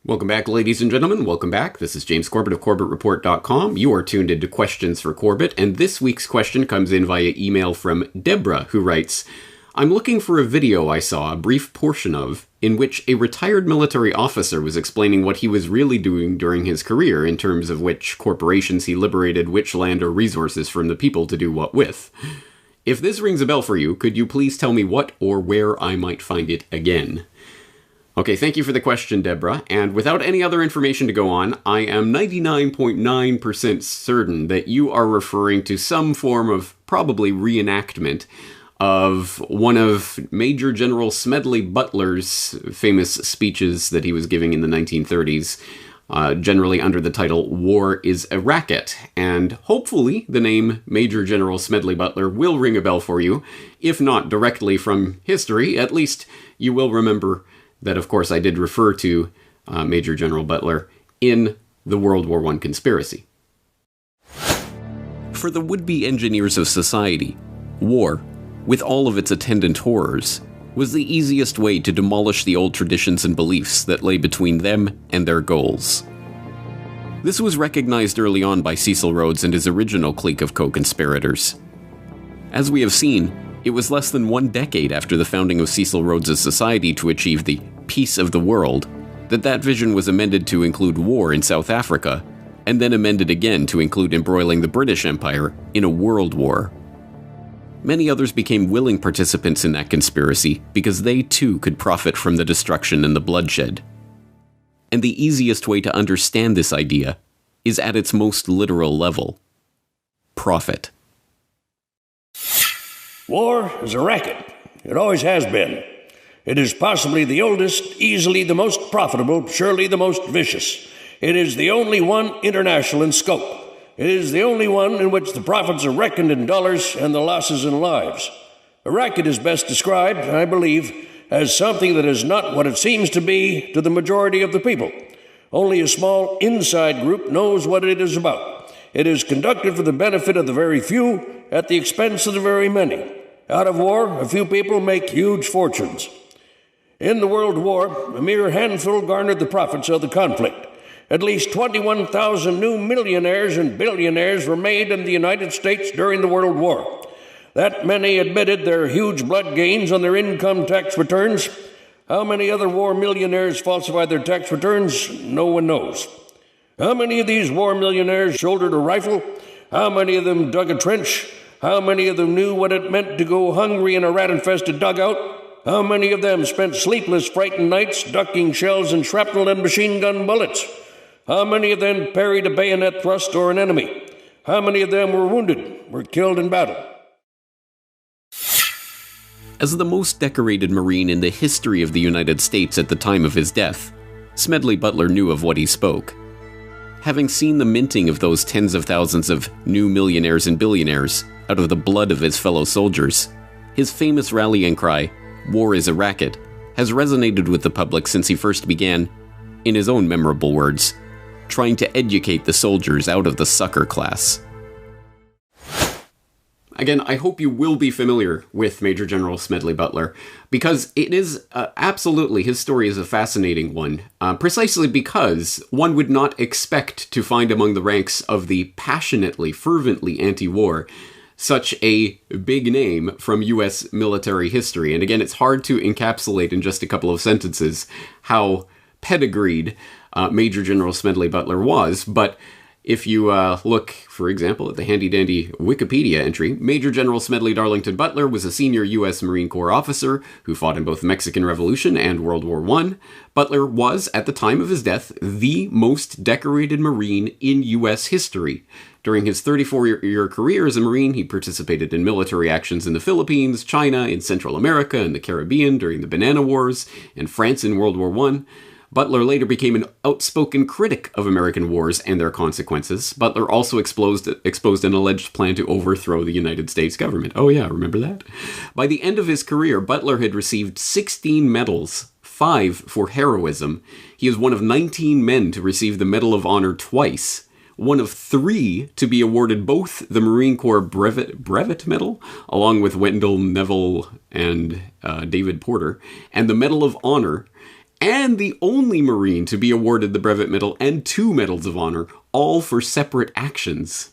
Welcome back, ladies and gentlemen. Welcome back. This is James Corbett of CorbettReport.com. You are tuned into Questions for Corbett, and this week's question comes in via email from Deborah, who writes, I'm looking for a video I saw a brief portion of in which a retired military officer was explaining what he was really doing during his career in terms of which corporations he liberated which land or resources from the people to do what with. If this rings a bell for you, could you please tell me what or where I might find it again? Okay, thank you for the question, Deborah, and without any other information to go on, I am 99.9% certain that you are referring to some form of probably reenactment of one of Major General Smedley Butler's famous speeches that he was giving in the 1930s, generally under the title, War is a Racket, and hopefully the name Major General Smedley Butler will ring a bell for you, if not directly from history, at least you will remember that, of course, I did refer to Major General Butler in the World War I conspiracy. For the would-be engineers of society, war, with all of its attendant horrors, was the easiest way to demolish the old traditions and beliefs that lay between them and their goals. This was recognized early on by Cecil Rhodes and his original clique of co-conspirators. As we have seen, it was less than 1 decade after the founding of Cecil Rhodes' society to achieve the peace of the world that vision was amended to include war in South Africa, and then amended again to include embroiling the British Empire in a world war. Many others became willing participants in that conspiracy because they too could profit from the destruction and the bloodshed. And the easiest way to understand this idea is at its most literal level: profit. War is a racket. It always has been. It is possibly the oldest, easily the most profitable, surely the most vicious. It is the only one international in scope. It is the only one in which the profits are reckoned in dollars and the losses in lives. A racket is best described, I believe, as something that is not what it seems to be to the majority of the people. Only a small inside group knows what it is about. It is conducted for the benefit of the very few at the expense of the very many. Out of war, a few people make huge fortunes. In the World War, a mere handful garnered the profits of the conflict. At least 21,000 new millionaires and billionaires were made in the United States during the World War. That many admitted their huge blood gains on their income tax returns. How many other war millionaires falsified their tax returns? No one knows. How many of these war millionaires shouldered a rifle? How many of them dug a trench? How many of them knew what it meant to go hungry in a rat-infested dugout? How many of them spent sleepless, frightened nights ducking shells and shrapnel and machine gun bullets? How many of them parried a bayonet thrust or an enemy? How many of them were wounded, were killed in battle? As the most decorated Marine in the history of the United States at the time of his death, Smedley Butler knew of what he spoke. Having seen the minting of those tens of thousands of new millionaires and billionaires out of the blood of his fellow soldiers, his famous rallying cry, "War is a racket," has resonated with the public since he first began, in his own memorable words, trying to educate the soldiers out of the sucker class. Again, I hope you will be familiar with Major General Smedley Butler, because it is absolutely, his story is a fascinating one, precisely because one would not expect to find among the ranks of the passionately, fervently anti-war such a big name from U.S. military history. And again, it's hard to encapsulate in just a couple of sentences how pedigreed Major General Smedley Butler was, but if you look, for example, at the handy-dandy Wikipedia entry, Major General Smedley Darlington Butler was a senior U.S. Marine Corps officer who fought in both the Mexican Revolution and World War I. Butler was, at the time of his death, the most decorated Marine in U.S. history. During his 34-year career as a Marine, he participated in military actions in the Philippines, China, in Central America, and the Caribbean during the Banana Wars, and France in World War I. Butler later became an outspoken critic of American wars and their consequences. Butler also exposed an alleged plan to overthrow the United States government. Oh yeah, remember that? By the end of his career, Butler had received 16 medals, 5 for heroism. He is one of 19 men to receive the Medal of Honor twice, one of 3 to be awarded both the Marine Corps Brevet Medal, along with Wendell Neville and David Porter, and the Medal of Honor, and the only Marine to be awarded the Brevet Medal and 2 Medals of Honor, all for separate actions.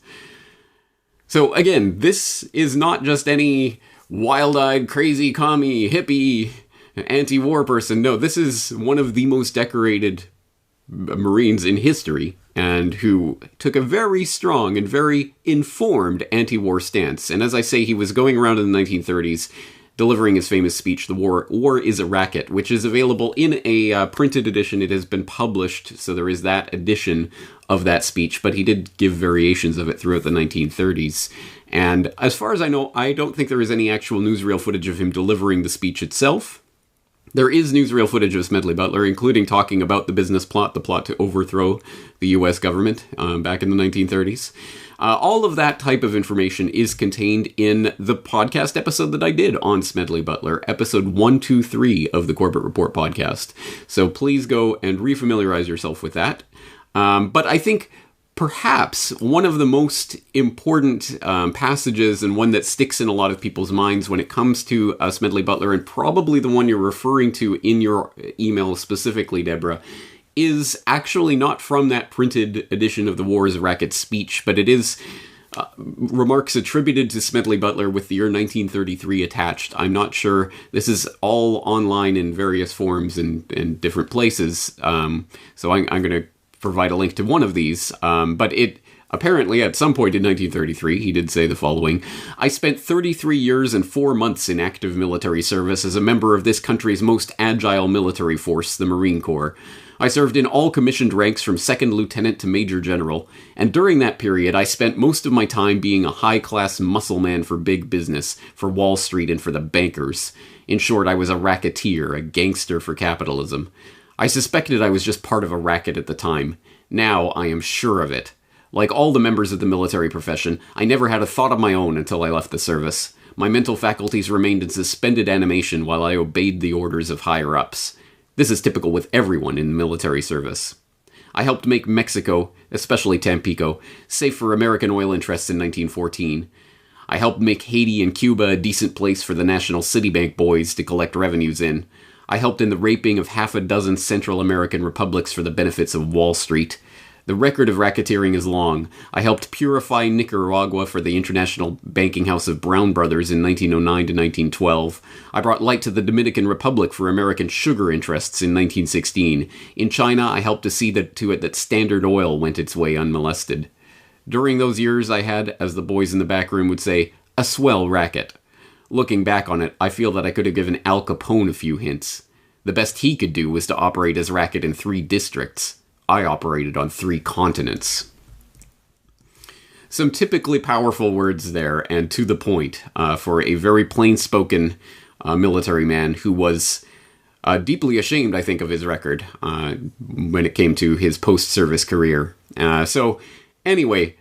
So again, this is not just any wild-eyed, crazy, commie, hippie, anti-war person. No, this is one of the most decorated Marines in history, and who took a very strong and very informed anti-war stance. And as I say, he was going around in the 1930s delivering his famous speech, "The War is a Racket," which is available in a printed edition. It has been published, so there is that edition of that speech, but he did give variations of it throughout the 1930s. And as far as I know, I don't think there is any actual newsreel footage of him delivering the speech itself. There is newsreel footage of Smedley Butler, including talking about the business plot, the plot to overthrow the U.S. government back in the 1930s. All of that type of information is contained in the podcast episode that I did on Smedley Butler, episode 123 of the Corbett Report podcast. So please go and refamiliarize yourself with that. But I think perhaps one of the most important passages, and one that sticks in a lot of people's minds when it comes to Smedley Butler, and probably the one you're referring to in your email specifically, Deborah, is actually not from that printed edition of the War is a Racket speech, but it is remarks attributed to Smedley Butler with the year 1933 attached. I'm not sure. This is all online in various forms and in different places, so I'm going to provide a link to one of these, but it apparently at some point in 1933 he did say the following: "I spent 33 years and 4 months in active military service as a member of this country's most agile military force, the Marine Corps. I served in all commissioned ranks from second lieutenant to major general, and during that period I spent most of my time being a high-class muscle man for big business, for Wall Street and for the bankers. In short, I was a racketeer, a gangster for capitalism. I suspected I was just part of a racket at the time. Now I am sure of it. Like all the members of the military profession, I never had a thought of my own until I left the service. My mental faculties remained in suspended animation while I obeyed the orders of higher-ups. This is typical with everyone in the military service. I helped make Mexico, especially Tampico, safe for American oil interests in 1914. I helped make Haiti and Cuba a decent place for the National Citibank boys to collect revenues in. I helped in the raping of half a dozen Central American republics for the benefits of Wall Street. The record of racketeering is long. I helped purify Nicaragua for the international banking house of Brown Brothers in 1909 to 1912. I brought light to the Dominican Republic for American sugar interests in 1916. In China, I helped to see to it that Standard Oil went its way unmolested. During those years, I had, as the boys in the back room would say, a swell racket. Looking back on it, I feel that I could have given Al Capone a few hints. The best he could do was to operate his racket in 3 districts. I operated on 3 continents." Some typically powerful words there, and to the point, for a very plain-spoken military man who was deeply ashamed, I think, of his record when it came to his post-service career. So, anyway,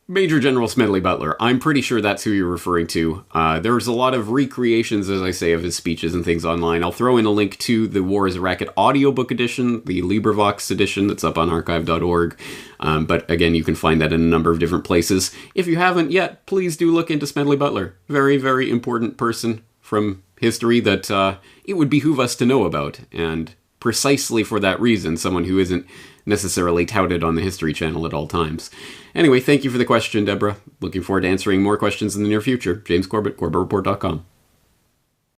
Major General Smedley Butler, I'm pretty sure that's who you're referring to. There's a lot of recreations, as I say, of his speeches and things online. I'll throw in a link to the War is a Racket audiobook edition, the LibriVox edition that's up on archive.org. But again, you can find that in a number of different places. If you haven't yet, please do look into Smedley Butler. Very, very important person from history that it would behoove us to know about. And precisely for that reason, someone who isn't necessarily touted on the History Channel at all times. Anyway, thank you for the question, Deborah. Looking forward to answering more questions in the near future. James Corbett, CorbettReport.com.